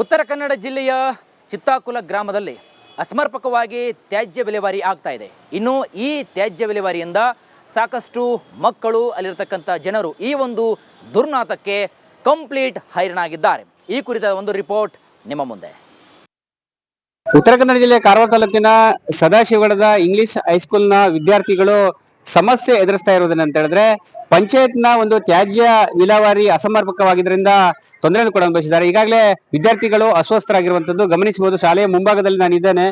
ಉತ್ತರ ಕನ್ನಡ ಜಿಲ್ಲೆಯ ಚಿತ್ತಾಕುಲ ಗ್ರಾಮದಲ್ಲಿ ಅಸಮರ್ಪಕವಾಗಿ ತ್ಯಾಜ್ಯ ವಿಲೇವಾರಿ ಆಗ್ತಾ ಇದೆ. ಇನ್ನು ಈ ತ್ಯಾಜ್ಯ ವಿಲೇವಾರಿಯಿಂದ ಸಾಕಷ್ಟು ಮಕ್ಕಳು, ಅಲ್ಲಿರತಕ್ಕಂಥ ಜನರು ಈ ಒಂದು ದುರ್ನಾತಕ್ಕೆ ಕಂಪ್ಲೀಟ್ ಹೈರಾಣಾಗಿದ್ದಾರೆ. ಈ ಕುರಿತಾದ ಒಂದು ರಿಪೋರ್ಟ್ ನಿಮ್ಮ ಮುಂದೆ. ಉತ್ತರ ಕನ್ನಡ ಜಿಲ್ಲೆಯ ಕಾರವಾರ ತಾಲೂಕಿನ ಸದಾಶಿವಗಡದ ಇಂಗ್ಲಿಷ್ ಹೈಸ್ಕೂಲ್ನ ವಿದ್ಯಾರ್ಥಿಗಳು ಸಮಸ್ಯೆ ಎದುರಿಸ್ತಾ ಇರುವುದನ್ನ ಅಂತ ಹೇಳಿದ್ರೆ, ಪಂಚಾಯತ್ನ ಒಂದು ತ್ಯಾಜ್ಯ ವಿಲೇವಾರಿ ಅಸಮರ್ಪಕವಾಗಿದ್ದರಿಂದ ತೊಂದರೆಯನ್ನು ಕೂಡ ಅನುಭವಿಸಿದ್ದಾರೆ. ಈಗಾಗಲೇ ವಿದ್ಯಾರ್ಥಿಗಳು ಅಸ್ವಸ್ಥರಾಗಿರುವಂತದ್ದು ಗಮನಿಸಬಹುದು. ಶಾಲೆಯ ಮುಂಭಾಗದಲ್ಲಿ ನಾನು ಇದ್ದೇನೆ.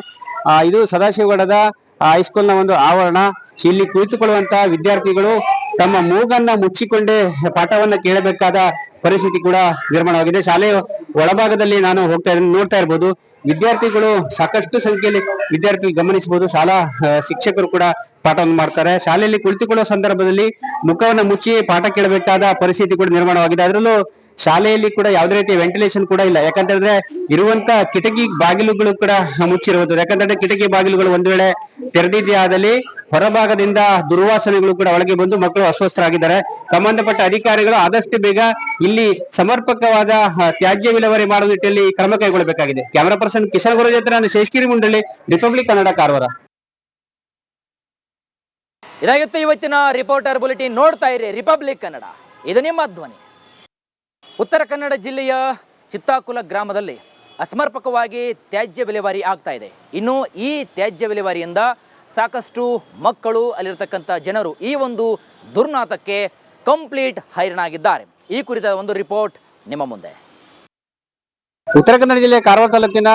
ಇದು ಸದಾಶಿವಗಡದ ಹೈಸ್ಕೂಲ್ನ ಒಂದು ಆವರಣ. ಇಲ್ಲಿ ಕುಳಿತುಕೊಳ್ಳುವಂತಹ ವಿದ್ಯಾರ್ಥಿಗಳು ತಮ್ಮ ಮೂಗನ್ನ ಮುಚ್ಚಿಕೊಂಡೇ ಪಾಠವನ್ನ ಕೇಳಬೇಕಾದ ಪರಿಸ್ಥಿತಿ ಕೂಡ ನಿರ್ಮಾಣವಾಗಿದೆ. ಶಾಲೆಯ ಒಳಭಾಗದಲ್ಲಿ ನಾನು ನೋಡ್ತಾ ಇರ್ಬೋದು. ವಿದ್ಯಾರ್ಥಿಗಳು ಸಾಕಷ್ಟು ಸಂಖ್ಯೆಯಲ್ಲಿ ವಿದ್ಯಾರ್ಥಿಗಳು ಗಮನಿಸಬಹುದು. ಶಾಲಾ ಶಿಕ್ಷಕರು ಕೂಡ ಪಾಠವನ್ನು ಮಾಡ್ತಾರೆ. ಶಾಲೆಯಲ್ಲಿ ಕುಳಿತುಕೊಳ್ಳುವ ಸಂದರ್ಭದಲ್ಲಿ ಮುಖವನ್ನು ಮುಚ್ಚಿ ಪಾಠ ಕೇಳಬೇಕಾದ ಪರಿಸ್ಥಿತಿ ಕೂಡ ನಿರ್ಮಾಣವಾಗಿದೆ. ಅದರಲ್ಲೂ ಶಾಲೆಯಲ್ಲಿ ಕೂಡ ಯಾವುದೇ ರೀತಿಯ ವೆಂಟಿಲೇಷನ್ ಕೂಡ ಇಲ್ಲ. ಯಾಕಂತಂದ್ರೆ ಇರುವಂತ ಕಿಟಕಿ ಬಾಗಿಲುಗಳು ಕೂಡ ಮುಚ್ಚಿರುವುದು. ಯಾಕಂತಂದ್ರೆ ಕಿಟಕಿ ಬಾಗಿಲುಗಳು ಒಂದು ವೇಳೆ ತೆರೆದಿದ್ದೇ ಆದಲ್ಲಿ ಹೊರಭಾಗದಿಂದ ದುರ್ವಾಸನೆಗಳು ಕೂಡ ಒಳಗೆ ಬಂದು ಮಕ್ಕಳು ಅಸ್ವಸ್ಥರಾಗಿದ್ದಾರೆ. ಸಂಬಂಧಪಟ್ಟ ಅಧಿಕಾರಿಗಳು ಆದಷ್ಟು ಬೇಗ ಇಲ್ಲಿ ಸಮರ್ಪಕವಾದ ತ್ಯಾಜ್ಯ ವಿಲೇವಾರಿ ಮಾಡುವ ನಿಟ್ಟಿನಲ್ಲಿ ಕ್ರಮ ಕೈಗೊಳ್ಳಬೇಕಾಗಿದೆ. ಕ್ಯಾಮರಾ ಪರ್ಸನ್ ಕಿಶನ್ ಗುರು ಜೊತೆ ನಾನು ಶೇಷಗಿರಿ ಮುಂಡಳ್ಳಿ, ರಿಪಬ್ಲಿಕ್ ಕನ್ನಡ, ಕಾರವಾರ. ಇದಾಗಿತ್ತು ಇವತ್ತಿನ ರಿಪೋರ್ಟರ್ ಬುಲೆಟಿನ್. ನೋಡ್ತಾ ಇರಿ ರಿಪಬ್ಲಿಕ್ ಕನ್ನಡ, ಇದು ನಿಮ್ಮ ಧ್ವನಿ. ಉತ್ತರ ಕನ್ನಡ ಜಿಲ್ಲೆಯ ಚಿತ್ತಾಕುಲ ಗ್ರಾಮದಲ್ಲಿ ಅಸಮರ್ಪಕವಾಗಿ ತ್ಯಾಜ್ಯ ವಿಲೇವಾರಿ ಆಗ್ತಾ ಇದೆ. ಇನ್ನು ಈ ತ್ಯಾಜ್ಯ ವಿಲೇವಾರಿಯಿಂದ ಸಾಕಷ್ಟು ಮಕ್ಕಳು, ಅಲ್ಲಿರತಕ್ಕಂಥ ಜನರು ಈ ಒಂದು ದುರ್ನಾತಕ್ಕೆ ಕಂಪ್ಲೀಟ್ ಹೈರಾಣಾಗಿದ್ದಾರೆ. ಈ ಕುರಿತಾದ ಒಂದು ರಿಪೋರ್ಟ್ ನಿಮ್ಮ ಮುಂದೆ. ಉತ್ತರ ಕನ್ನಡ ಜಿಲ್ಲೆಯ ಕಾರವಾರ ತಾಲೂಕಿನ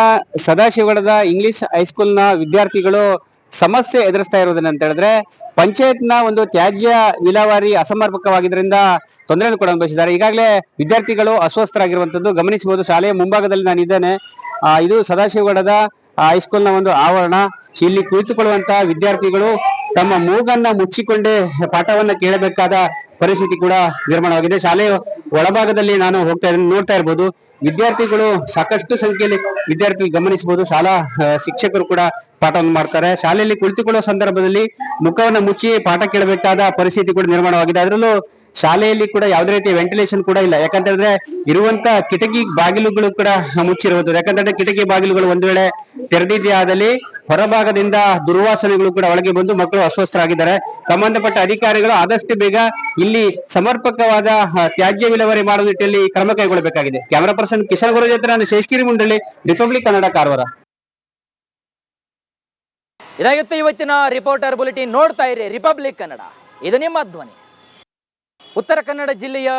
ಸದಾಶಿವಗಡದ ಇಂಗ್ಲಿಷ್ ಹೈಸ್ಕೂಲ್ನ ವಿದ್ಯಾರ್ಥಿಗಳು ಸಮಸ್ಯೆ ಎದುರಿಸ್ತಾ ಇರುವುದನ್ನ ಅಂತ ಹೇಳಿದ್ರೆ, ಪಂಚಾಯತ್ನ ಒಂದು ತ್ಯಾಜ್ಯ ವಿಲೇವಾರಿ ಅಸಮರ್ಪಕವಾಗಿದ್ದರಿಂದ ತೊಂದರೆಯನ್ನು ಕೂಡ ಅನುಭವಿಸಿದ್ದಾರೆ. ಈಗಾಗಲೇ ವಿದ್ಯಾರ್ಥಿಗಳು ಅಸ್ವಸ್ಥರಾಗಿರುವಂತದ್ದು ಗಮನಿಸಬಹುದು. ಶಾಲೆಯ ಮುಂಭಾಗದಲ್ಲಿ ನಾನು ಇದ್ದೇನೆ. ಇದು ಸದಾಶಿವಗಡದ ಹೈಸ್ಕೂಲ್ನ ಒಂದು ಆವರಣ. ಇಲ್ಲಿ ಕುಳಿತುಕೊಳ್ಳುವಂತಹ ವಿದ್ಯಾರ್ಥಿಗಳು ತಮ್ಮ ಮೂಗನ್ನ ಮುಚ್ಚಿಕೊಂಡೇ ಪಾಠವನ್ನ ಕೇಳಬೇಕಾದ ಪರಿಸ್ಥಿತಿ ಕೂಡ ನಿರ್ಮಾಣವಾಗಿದೆ. ಶಾಲೆಯ ಒಳಭಾಗದಲ್ಲಿ ನಾನು ನೋಡ್ತಾ ಇರ್ಬೋದು. ವಿದ್ಯಾರ್ಥಿಗಳು ಸಾಕಷ್ಟು ಸಂಖ್ಯೆಯಲ್ಲಿ ವಿದ್ಯಾರ್ಥಿಗಳು ಗಮನಿಸಬಹುದು. ಶಾಲಾ ಶಿಕ್ಷಕರು ಕೂಡ ಪಾಠವನ್ನು ಮಾಡ್ತಾರೆ. ಶಾಲೆಯಲ್ಲಿ ಕುಳಿತುಕೊಳ್ಳುವ ಸಂದರ್ಭದಲ್ಲಿ ಮುಖವನ್ನು ಮುಚ್ಚಿ ಪಾಠ ಕೇಳಬೇಕಾದ ಪರಿಸ್ಥಿತಿ ಕೂಡ ನಿರ್ಮಾಣವಾಗಿದೆ. ಅದರಲ್ಲೂ ಶಾಲೆಯಲ್ಲಿ ಕೂಡ ಯಾವುದೇ ರೀತಿಯ ವೆಂಟಿಲೇಷನ್ ಕೂಡ ಇಲ್ಲ. ಯಾಕಂತಂದ್ರೆ ಇರುವಂತ ಕಿಟಕಿ ಬಾಗಿಲುಗಳು ಕೂಡ ಮುಚ್ಚಿರುವುದು. ಯಾಕಂತಂದ್ರೆ ಕಿಟಕಿ ಬಾಗಿಲುಗಳು ಒಂದು ವೇಳೆ ತೆರೆದಿದ್ದೇ ಆದಲ್ಲಿ ಹೊರಭಾಗದಿಂದ ದುರ್ವಾಸನೆಗಳು ಕೂಡ ಒಳಗೆ ಬಂದು ಮಕ್ಕಳು ಅಸ್ವಸ್ಥರಾಗಿದ್ದಾರೆ. ಸಂಬಂಧಪಟ್ಟ ಅಧಿಕಾರಿಗಳು ಆದಷ್ಟು ಬೇಗ ಇಲ್ಲಿ ಸಮರ್ಪಕವಾದ ತ್ಯಾಜ್ಯ ವಿಲೇವಾರಿ ಮಾಡುವ ನಿಟ್ಟಿನಲ್ಲಿ ಕ್ರಮ ಕೈಗೊಳ್ಳಬೇಕಾಗಿದೆ. ಕ್ಯಾಮರಾ ಪರ್ಸನ್ ಕಿಶನ್ ಗುರು ಜೊತೆ ನಾನು ಶೇಷಗಿರಿ ಮುಂಡಳ್ಳಿ, ರಿಪಬ್ಲಿಕ್ ಕನ್ನಡ, ಕಾರವಾರ. ಇದಾಗಿತ್ತು ಇವತ್ತಿನ ರಿಪೋರ್ಟರ್ ಬುಲೆಟಿನ್. ನೋಡ್ತಾ ಇರಿ ರಿಪಬ್ಲಿಕ್ ಕನ್ನಡ, ಇದು ನಿಮ್ಮ ಧ್ವನಿ. ಉತ್ತರ ಕನ್ನಡ ಜಿಲ್ಲೆಯ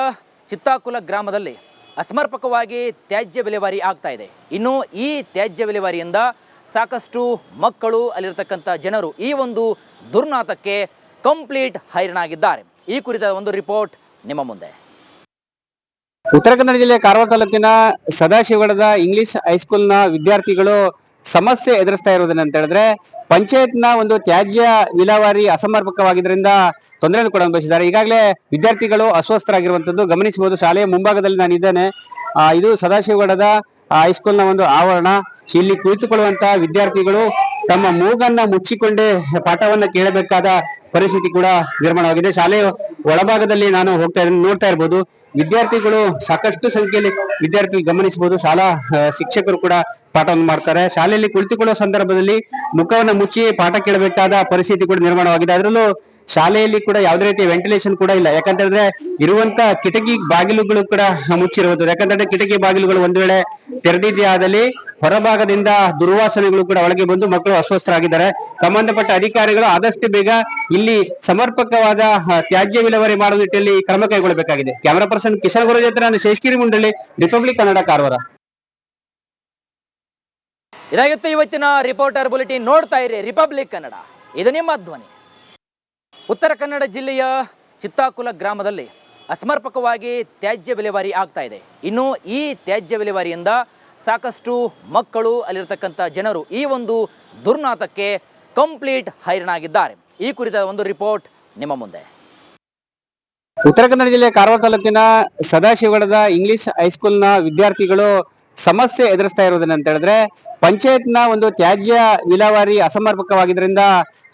ಚಿತ್ತಾಕುಲ ಗ್ರಾಮದಲ್ಲಿ ಅಸಮರ್ಪಕವಾಗಿ ತ್ಯಾಜ್ಯ ವಿಲೇವಾರಿ ಆಗ್ತಾ ಇದೆ. ಇನ್ನು ಈ ತ್ಯಾಜ್ಯ ವಿಲೇವಾರಿಯಿಂದ ಸಾಕಷ್ಟು ಮಕ್ಕಳು, ಅಲ್ಲಿರತಕ್ಕಂಥ ಜನರು ಈ ಒಂದು ದುರ್ನಾತಕ್ಕೆ ಕಂಪ್ಲೀಟ್ ಹೈರಾಣಾಗಿದ್ದಾರೆ. ಈ ಕುರಿತಾದ ಒಂದು ರಿಪೋರ್ಟ್ ನಿಮ್ಮ ಮುಂದೆ. ಉತ್ತರ ಕನ್ನಡ ಜಿಲ್ಲೆಯ ಕಾರವಾರ ತಾಲೂಕಿನ ಸದಾಶಿವಗಡದ ಇಂಗ್ಲಿಷ್ ಹೈಸ್ಕೂಲ್ನ ವಿದ್ಯಾರ್ಥಿಗಳು ಸಮಸ್ಯೆ ಎದುರಿಸ್ತಾ ಇರುವುದನ್ನ ಅಂತ ಹೇಳಿದ್ರೆ, ಪಂಚಾಯತ್ನ ಒಂದು ತ್ಯಾಜ್ಯ ವಿಲೇವಾರಿ ಅಸಮರ್ಪಕವಾಗಿದ್ದರಿಂದ ತೊಂದರೆಯನ್ನು ಕೂಡ ಅನುಭವಿಸಿದ್ದಾರೆ. ಈಗಾಗಲೇ ವಿದ್ಯಾರ್ಥಿಗಳು ಅಸ್ವಸ್ಥರಾಗಿರುವಂತದ್ದು ಗಮನಿಸಬಹುದು. ಶಾಲೆಯ ಮುಂಭಾಗದಲ್ಲಿ ನಾನು ಇದ್ದೇನೆ. ಇದು ಸದಾಶಿವಗಡದ ಹೈಸ್ಕೂಲ್ನ ಒಂದು ಆವರಣ. ಇಲ್ಲಿ ಕುಳಿತುಕೊಳ್ಳುವಂತಹ ವಿದ್ಯಾರ್ಥಿಗಳು ತಮ್ಮ ಮೂಗನ್ನ ಮುಚ್ಚಿಕೊಂಡೇ ಪಾಠವನ್ನ ಕೇಳಬೇಕಾದ ಪರಿಸ್ಥಿತಿ ಕೂಡ ನಿರ್ಮಾಣವಾಗಿದೆ. ಶಾಲೆಯ ಒಳಭಾಗದಲ್ಲಿ ನಾನು ನೋಡ್ತಾ ಇರ್ಬೋದು. ವಿದ್ಯಾರ್ಥಿಗಳು ಸಾಕಷ್ಟು ಸಂಖ್ಯೆಯಲ್ಲಿ ವಿದ್ಯಾರ್ಥಿಗಳು ಗಮನಿಸಬಹುದು. ಶಾಲಾ ಶಿಕ್ಷಕರು ಕೂಡ ಪಾಠವನ್ನು ಮಾಡ್ತಾರೆ. ಶಾಲೆಯಲ್ಲಿ ಕುಳಿತುಕೊಳ್ಳುವ ಸಂದರ್ಭದಲ್ಲಿ ಮುಖವನ್ನು ಮುಚ್ಚಿ ಪಾಠ ಕೇಳಬೇಕಾದ ಪರಿಸ್ಥಿತಿ ಕೂಡ ನಿರ್ಮಾಣವಾಗಿದೆ. ಅದರಲ್ಲೂ ಶಾಲೆಯಲ್ಲಿ ಕೂಡ ಯಾವುದೇ ರೀತಿಯ ವೆಂಟಿಲೇಷನ್ ಕೂಡ ಇಲ್ಲ. ಯಾಕಂತಂದ್ರೆ ಇರುವಂತ ಕಿಟಕಿ ಬಾಗಿಲುಗಳು ಕೂಡ ಮುಚ್ಚಿರುವುದು. ಯಾಕಂತಂದ್ರೆ ಕಿಟಕಿ ಬಾಗಿಲುಗಳು ಒಂದು ವೇಳೆ ತೆರೆದಿದ್ದೇ ಆದಲ್ಲಿ ಹೊರಭಾಗದಿಂದ ದುರ್ವಾಸನೆಗಳು ಕೂಡ ಒಳಗೆ ಬಂದು ಮಕ್ಕಳು ಅಸ್ವಸ್ಥರಾಗಿದ್ದಾರೆ. ಸಂಬಂಧಪಟ್ಟ ಅಧಿಕಾರಿಗಳು ಆದಷ್ಟು ಬೇಗ ಇಲ್ಲಿ ಸಮರ್ಪಕವಾದ ತ್ಯಾಜ್ಯ ವಿಲೇವಾರಿ ಮಾಡುವ ನಿಟ್ಟಿನಲ್ಲಿ ಕ್ರಮ ಕೈಗೊಳ್ಳಬೇಕಾಗಿದೆ. ಕ್ಯಾಮರಾ ಪರ್ಸನ್ ಕಿಶನ್ ಗುರು ಜೊತೆ ನಾನು ಶೇಷಗಿರಿ ಮುಂಡಳ್ಳಿ, ರಿಪಬ್ಲಿಕ್ ಕನ್ನಡ, ಕಾರವಾರ. ಇದಾಗಿತ್ತು ಇವತ್ತಿನ ರಿಪೋರ್ಟರ್ ಬುಲೆಟಿನ್. ನೋಡ್ತಾ ಇರಿ ರಿಪಬ್ಲಿಕ್ ಕನ್ನಡ, ಇದು ನಿಮ್ಮ ಧ್ವನಿ. ಉತ್ತರ ಕನ್ನಡ ಜಿಲ್ಲೆಯ ಚಿತ್ತಾಕುಲ ಗ್ರಾಮದಲ್ಲಿ ಅಸಮರ್ಪಕವಾಗಿ ತ್ಯಾಜ್ಯ ವಿಲೇವಾರಿ ಆಗ್ತಾ ಇದೆ. ಇನ್ನು ಈ ತ್ಯಾಜ್ಯ ವಿಲೇವಾರಿಯಿಂದ ಸಾಕಷ್ಟು ಮಕ್ಕಳು, ಅಲ್ಲಿರತಕ್ಕಂಥ ಜನರು ಈ ಒಂದು ದುರ್ನಾತಕ್ಕೆ ಕಂಪ್ಲೀಟ್ ಹೈರಾಣಾಗಿದ್ದಾರೆ. ಈ ಕುರಿತಾದ ಒಂದು ರಿಪೋರ್ಟ್ ನಿಮ್ಮ ಮುಂದೆ. ಉತ್ತರ ಕನ್ನಡ ಜಿಲ್ಲೆಯ ಕಾರವಾರ ತಾಲೂಕಿನ ಸದಾಶಿವಗಡದ ಇಂಗ್ಲಿಷ್ ಹೈಸ್ಕೂಲ್ನ ವಿದ್ಯಾರ್ಥಿಗಳು ಸಮಸ್ಯೆ ಎದುರಿಸ್ತಾ ಇರುವುದನ್ನ ಅಂತ ಹೇಳಿದ್ರೆ, ಪಂಚಾಯತ್ನ ಒಂದು ತ್ಯಾಜ್ಯ ವಿಲೇವಾರಿ ಅಸಮರ್ಪಕವಾಗಿದ್ದರಿಂದ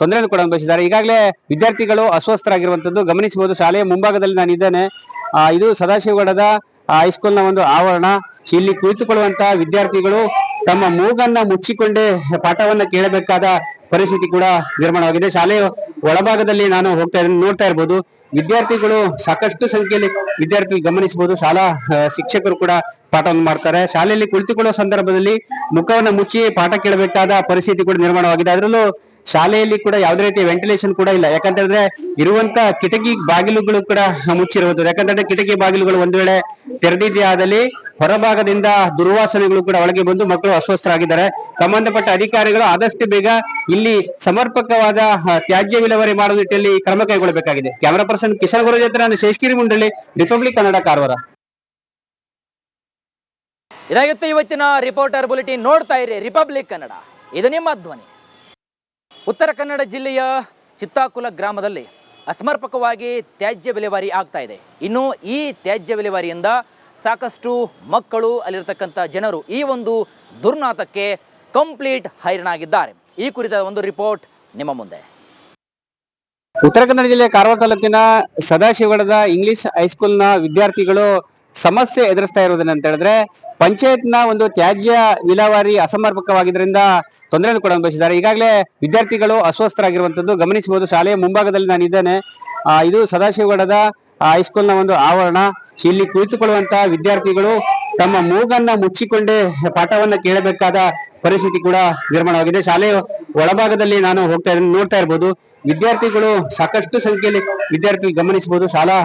ತೊಂದರೆಯನ್ನು ಕೂಡ ಅನುಭವಿಸಿದ್ದಾರೆ. ಈಗಾಗಲೇ ವಿದ್ಯಾರ್ಥಿಗಳು ಅಸ್ವಸ್ಥರಾಗಿರುವಂತದ್ದು ಗಮನಿಸಬಹುದು. ಶಾಲೆಯ ಮುಂಭಾಗದಲ್ಲಿ ನಾನು ಇದ್ದೇನೆ. ಇದು ಸದಾಶಿವಗಡದ ಹೈಸ್ಕೂಲ್ನ ಒಂದು ಆವರಣ. ಇಲ್ಲಿ ಕುಳಿತುಕೊಳ್ಳುವಂತಹ ವಿದ್ಯಾರ್ಥಿಗಳು ತಮ್ಮ ಮೂಗನ್ನ ಮುಚ್ಚಿಕೊಂಡೇ ಪಾಠವನ್ನ ಕೇಳಬೇಕಾದ ಪರಿಸ್ಥಿತಿ ಕೂಡ ನಿರ್ಮಾಣವಾಗಿದೆ. ಶಾಲೆಯ ಒಳಭಾಗದಲ್ಲಿ ನಾನು ನೋಡ್ತಾ ಇರ್ಬೋದು, ವಿದ್ಯಾರ್ಥಿಗಳು ಸಾಕಷ್ಟು ಸಂಖ್ಯೆಯಲ್ಲಿ ವಿದ್ಯಾರ್ಥಿಗಳು ಗಮನಿಸಬಹುದು. ಶಾಲಾ ಶಿಕ್ಷಕರು ಕೂಡ ಪಾಠವನ್ನು ಮಾಡ್ತಾರೆ. ಶಾಲೆಯಲ್ಲಿ ಕುಳಿತುಕೊಳ್ಳುವ ಸಂದರ್ಭದಲ್ಲಿ ಮುಖವನ್ನ ಮುಚ್ಚಿ ಪಾಠ ಕೇಳಬೇಕಾದ ಪರಿಸ್ಥಿತಿ ಕೂಡ ನಿರ್ಮಾಣವಾಗಿದೆ. ಅದರಲ್ಲೂ ಶಾಲೆಯಲ್ಲಿ ಕೂಡ ಯಾವುದೇ ರೀತಿಯ ವೆಂಟಿಲೇಷನ್ ಕೂಡ ಇಲ್ಲ. ಯಾಕಂತಂದ್ರೆ ಇರುವಂತ ಕಿಟಕಿ ಬಾಗಿಲುಗಳು ಕೂಡ ಮುಚ್ಚಿರುವುದು. ಯಾಕಂತಂದ್ರೆ ಕಿಟಕಿ ಬಾಗಿಲುಗಳು ಒಂದ್ ವೇಳೆ ತೆರೆದಿದ್ದೇ ಆದಲ್ಲಿ ಹೊರಭಾಗದಿಂದ ದುರ್ವಾಸನೆಗಳು ಕೂಡ ಒಳಗೆ ಬಂದು ಮಕ್ಕಳು ಅಸ್ವಸ್ಥರಾಗಿದ್ದಾರೆ. ಸಂಬಂಧಪಟ್ಟ ಅಧಿಕಾರಿಗಳು ಆದಷ್ಟು ಬೇಗ ಇಲ್ಲಿ ಸಮರ್ಪಕವಾದ ತ್ಯಾಜ್ಯ ವಿಲೇವಾರಿ ಮಾಡುವ ನಿಟ್ಟಿನಲ್ಲಿ ಕ್ರಮ ಕೈಗೊಳ್ಳಬೇಕಾಗಿದೆ. ಕ್ಯಾಮರಾ ಪರ್ಸನ್ ಕಿಶನ್ ಗುರು ಜೊತೆ ನಾನು ಶೇಷಗಿರಿ ಮುಂಡಳ್ಳಿ, ರಿಪಬ್ಲಿಕ್ ಕನ್ನಡ, ಕಾರವಾರ. ಇದಾಗಿತ್ತು ಇವತ್ತಿನ ರಿಪೋರ್ಟರ್ ಬುಲೆಟಿನ್. ನೋಡ್ತಾ ಇರಿ ರಿಪಬ್ಲಿಕ್ ಕನ್ನಡ, ಇದು ನಿಮ್ಮ ಧ್ವನಿ. ಉತ್ತರ ಕನ್ನಡ ಜಿಲ್ಲೆಯ ಚಿತ್ತಾಕುಲ ಗ್ರಾಮದಲ್ಲಿ ಅಸಮರ್ಪಕವಾಗಿ ತ್ಯಾಜ್ಯ ವಿಲೇವಾರಿ ಆಗ್ತಾ ಇದೆ. ಇನ್ನು ಈ ತ್ಯಾಜ್ಯ ವಿಲೇವಾರಿಯಿಂದ ಸಾಕಷ್ಟು ಮಕ್ಕಳು, ಅಲ್ಲಿರ್ತಕ್ಕಂಥ ಜನರು ಈ ಒಂದು ದುರ್ನಾತಕ್ಕೆ ಕಂಪ್ಲೀಟ್ ಹೈರಾಣಾಗಿದ್ದಾರೆ. ಈ ಕುರಿತ ಒಂದು ರಿಪೋರ್ಟ್ ನಿಮ್ಮ ಮುಂದೆ. ಉತ್ತರ ಕನ್ನಡ ಜಿಲ್ಲೆಯ ಕಾರವಾರ ತಾಲೂಕಿನ ಸದಾಶಿವಗಡದ ಇಂಗ್ಲಿಷ್ ಹೈಸ್ಕೂಲ್ನ ವಿದ್ಯಾರ್ಥಿಗಳು ಸಮಸ್ಯೆ ಎದುರಿಸ್ತಾ ಇರುವುದೇನಂತ ಹೇಳಿದ್ರೆ, ಪಂಚಾಯತ್ನ ಒಂದು ತ್ಯಾಜ್ಯ ವಿಲೇವಾರಿ ಅಸಮರ್ಪಕವಾಗಿದ್ದರಿಂದ ತೊಂದರೆ ಕೂಡ ಅನುಭವಿಸಿದ್ದಾರೆ. ಈಗಾಗಲೇ ವಿದ್ಯಾರ್ಥಿಗಳು ಅಸ್ವಸ್ಥರಾಗಿರುವಂತದ್ದು ಗಮನಿಸಬಹುದು. ಶಾಲೆಯ ಮುಂಭಾಗದಲ್ಲಿ ನಾನು ಇದ್ದೇನೆ. ಇದು ಸದಾಶಿವಗಡದ ಹೈಸ್ಕೂಲ್ನ ಒಂದು ಆವರಣ. ಇಲ್ಲಿ ಕುಳಿತುಕೊಳ್ಳುವಂತಹ ವಿದ್ಯಾರ್ಥಿಗಳು ತಮ್ಮ ಮೂಗನ್ನ ಮುಚ್ಚಿಕೊಂಡೇ ಪಾಠವನ್ನ ಕೇಳಬೇಕಾದ ಪರಿಸ್ಥಿತಿ ಕೂಡ ನಿರ್ಮಾಣವಾಗಿದೆ. ಶಾಲೆಯ ಒಳಭಾಗದಲ್ಲಿ ನಾನು ನೋಡ್ತಾ ಇರ್ಬೋದು, ವಿದ್ಯಾರ್ಥಿಗಳು ಸಾಕಷ್ಟು ಸಂಖ್ಯೆಯಲ್ಲಿ ವಿದ್ಯಾರ್ಥಿಗಳು ಗಮನಿಸಬಹುದು. ಶಾಲಾ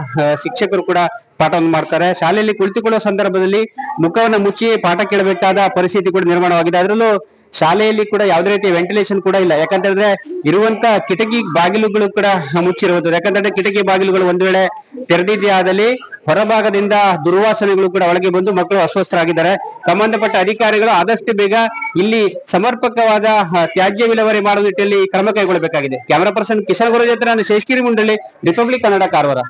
ಶಿಕ್ಷಕರು ಕೂಡ ಪಾಠವನ್ನು ಮಾಡ್ತಾರೆ. ಶಾಲೆಯಲ್ಲಿ ಕುಳಿತುಕೊಳ್ಳುವ ಸಂದರ್ಭದಲ್ಲಿ ಮುಖವನ್ನ ಮುಚ್ಚಿ ಪಾಠ ಕೇಳಬೇಕಾದ ಪರಿಸ್ಥಿತಿ ಕೂಡ ನಿರ್ಮಾಣವಾಗಿದೆ. ಅದರಲ್ಲೂ ಶಾಲೆಯಲ್ಲಿ ಕೂಡ ಯಾವುದೇ ರೀತಿಯ ವೆಂಟಿಲೇಷನ್ ಕೂಡ ಇಲ್ಲ. ಯಾಕಂತಂದ್ರೆ ಇರುವಂತ ಕಿಟಕಿ ಬಾಗಿಲುಗಳು ಕೂಡ ಮುಚ್ಚಿರುವುದು. ಯಾಕಂತಂದ್ರೆ ಕಿಟಕಿ ಬಾಗಿಲುಗಳು ಒಂದ್ ವೇಳೆ ತೆರೆದಿದ್ದೇ ಆದಲ್ಲಿ ಹೊರಭಾಗದಿಂದ ದುರ್ವಾಸನೆಗಳು ಕೂಡ ಒಳಗೆ ಬಂದು ಮಕ್ಕಳು ಅಸ್ವಸ್ಥರಾಗಿದ್ದಾರೆ. ಸಂಬಂಧಪಟ್ಟ ಅಧಿಕಾರಿಗಳು ಆದಷ್ಟು ಬೇಗ ಇಲ್ಲಿ ಸಮರ್ಪಕವಾದ ತ್ಯಾಜ್ಯ ವಿಲೇವಾರಿ ಮಾಡುವ ನಿಟ್ಟಿನಲ್ಲಿ ಕ್ರಮ ಕೈಗೊಳ್ಳಬೇಕಾಗಿದೆ. ಕ್ಯಾಮರಾ ಪರ್ಸನ್ ಕಿಶನ್ ಗುರು ಜೊತೆ ನಾನು ಶೇಷಗಿರಿ ಮುಂಡಳ್ಳಿ, ರಿಪಬ್ಲಿಕ್ ಕನ್ನಡ, ಕಾರವಾರ.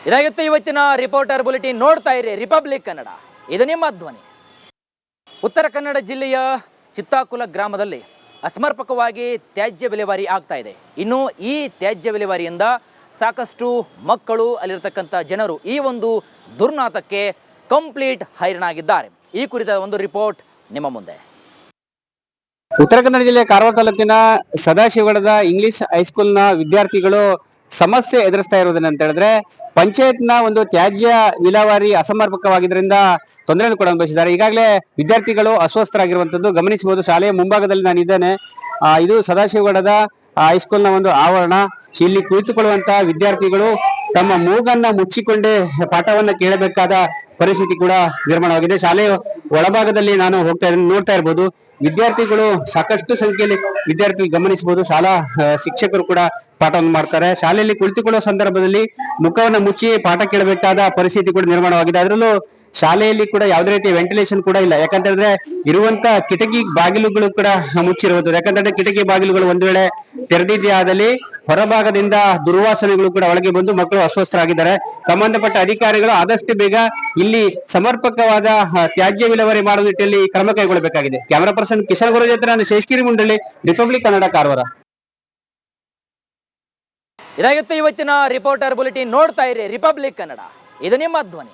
ಇದಾಗಿತ್ತು ಇವತ್ತಿನ ರಿಪೋರ್ಟರ್ ಬುಲೆಟಿನ್. ನೋಡ್ತಾ ಇರಿ ರಿಪಬ್ಲಿಕ್ ಕನ್ನಡ, ಇದು ನಿಮ್ಮ ಧ್ವನಿ. ಉತ್ತರ ಕನ್ನಡ ಜಿಲ್ಲೆಯ ಚಿತ್ತಾಕುಲ ಗ್ರಾಮದಲ್ಲಿ ಅಸಮರ್ಪಕವಾಗಿ ತ್ಯಾಜ್ಯ ವಿಲೇವಾರಿ ಆಗ್ತಾ ಇದೆ. ಇನ್ನು ಈ ತ್ಯಾಜ್ಯ ವಿಲೇವಾರಿಯಿಂದ ಸಾಕಷ್ಟು ಮಕ್ಕಳು, ಅಲ್ಲಿರ್ತಕ್ಕಂಥ ಜನರು ಈ ಒಂದು ದುರ್ನಾತಕ್ಕೆ ಕಂಪ್ಲೀಟ್ ಹೈರಾಣಾಗಿದ್ದಾರೆ. ಈ ಕುರಿತ ಒಂದು ರಿಪೋರ್ಟ್ ನಿಮ್ಮ ಮುಂದೆ. ಉತ್ತರ ಕನ್ನಡ ಜಿಲ್ಲೆಯ ಕಾರವಾರ ತಾಲೂಕಿನ ಸದಾಶಿವಗಡದ ಇಂಗ್ಲಿಷ್ ಹೈಸ್ಕೂಲ್ನ ವಿದ್ಯಾರ್ಥಿಗಳು ಸಮಸ್ಯೆ ಎದುರಿಸ್ತಾ ಇರುವುದೇನಂತ ಹೇಳಿದ್ರೆ, ಪಂಚಾಯತ್ನ ಒಂದು ತ್ಯಾಜ್ಯ ವಿಲೇವಾರಿ ಅಸಮರ್ಪಕವಾಗಿದ್ದರಿಂದ ತೊಂದರೆ ಕೂಡ ಅನುಭವಿಸಿದ್ದಾರೆ. ಈಗಾಗಲೇ ವಿದ್ಯಾರ್ಥಿಗಳು ಅಸ್ವಸ್ಥರಾಗಿರುವಂತದ್ದು ಗಮನಿಸಬಹುದು. ಶಾಲೆಯ ಮುಂಭಾಗದಲ್ಲಿ ನಾನು ಇದ್ದೇನೆ. ಇದು ಸದಾಶಿವಗಡದ ಹೈಸ್ಕೂಲ್ನ ಒಂದು ಆವರಣ. ಇಲ್ಲಿ ಕುಳಿತುಕೊಳ್ಳುವಂತಹ ವಿದ್ಯಾರ್ಥಿಗಳು ತಮ್ಮ ಮೂಗನ್ನ ಮುಚ್ಚಿಕೊಂಡೇ ಪಾಠವನ್ನ ಕೇಳಬೇಕಾದ ಪರಿಸ್ಥಿತಿ ಕೂಡ ನಿರ್ಮಾಣವಾಗಿದೆ. ಶಾಲೆಯ ಒಳಭಾಗದಲ್ಲಿ ನಾನು ನೋಡ್ತಾ ಇರ್ಬೋದು, ವಿದ್ಯಾರ್ಥಿಗಳು ಸಾಕಷ್ಟು ಸಂಖ್ಯೆಯಲ್ಲಿ ವಿದ್ಯಾರ್ಥಿಗಳು ಗಮನಿಸಬಹುದು. ಶಾಲಾ ಶಿಕ್ಷಕರು ಕೂಡ ಪಾಠವನ್ನು ಮಾಡ್ತಾರೆ. ಶಾಲೆಯಲ್ಲಿ ಕುಳಿತುಕೊಳ್ಳುವ ಸಂದರ್ಭದಲ್ಲಿ ಮುಖವನ್ನ ಮುಚ್ಚಿ ಪಾಠ ಕೇಳಬೇಕಾದ ಪರಿಸ್ಥಿತಿ ಕೂಡ ನಿರ್ಮಾಣವಾಗಿದೆ. ಅದರಲ್ಲೂ ಶಾಲೆಯಲ್ಲಿ ಕೂಡ ಯಾವುದೇ ರೀತಿಯ ವೆಂಟಿಲೇಷನ್ ಕೂಡ ಇಲ್ಲ. ಯಾಕಂತಂದ್ರೆ ಇರುವಂತ ಕಿಟಕಿ ಬಾಗಿಲುಗಳು ಕೂಡ ಮುಚ್ಚಿರುವುದು. ಯಾಕಂತಂದ್ರೆ ಕಿಟಕಿ ಬಾಗಿಲುಗಳು ಒಂದ್ ವೇಳೆ ತೆರೆದಿದ್ದೇ ಆದಲ್ಲಿ ಹೊರಭಾಗದಿಂದ ದುರ್ವಾಸನೆಗಳು ಕೂಡ ಒಳಗೆ ಬಂದು ಮಕ್ಕಳು ಅಸ್ವಸ್ಥರಾಗಿದ್ದಾರೆ. ಸಂಬಂಧಪಟ್ಟ ಅಧಿಕಾರಿಗಳು ಆದಷ್ಟು ಬೇಗ ಇಲ್ಲಿ ಸಮರ್ಪಕವಾದ ತ್ಯಾಜ್ಯ ವಿಲೇವಾರಿ ಮಾಡುವ ನಿಟ್ಟಿನಲ್ಲಿ ಕ್ರಮ ಕೈಗೊಳ್ಳಬೇಕಾಗಿದೆ. ಕ್ಯಾಮರಾ ಪರ್ಸನ್ ಕಿಶನ್ ಗುರು ಜೊತೆ ನಾನು ಶೇಷಗಿರಿ ಮುಂಡಳ್ಳಿ, ರಿಪಬ್ಲಿಕ್ ಕನ್ನಡ, ಕಾರವಾರ. ಇದಾಗಿತ್ತು ಇವತ್ತಿನ ರಿಪೋರ್ಟರ್ ಬುಲೆಟಿನ್. ನೋಡ್ತಾ ಇರಿ ರಿಪಬ್ಲಿಕ್ ಕನ್ನಡ, ಇದು ನಿಮ್ಮ ಧ್ವನಿ.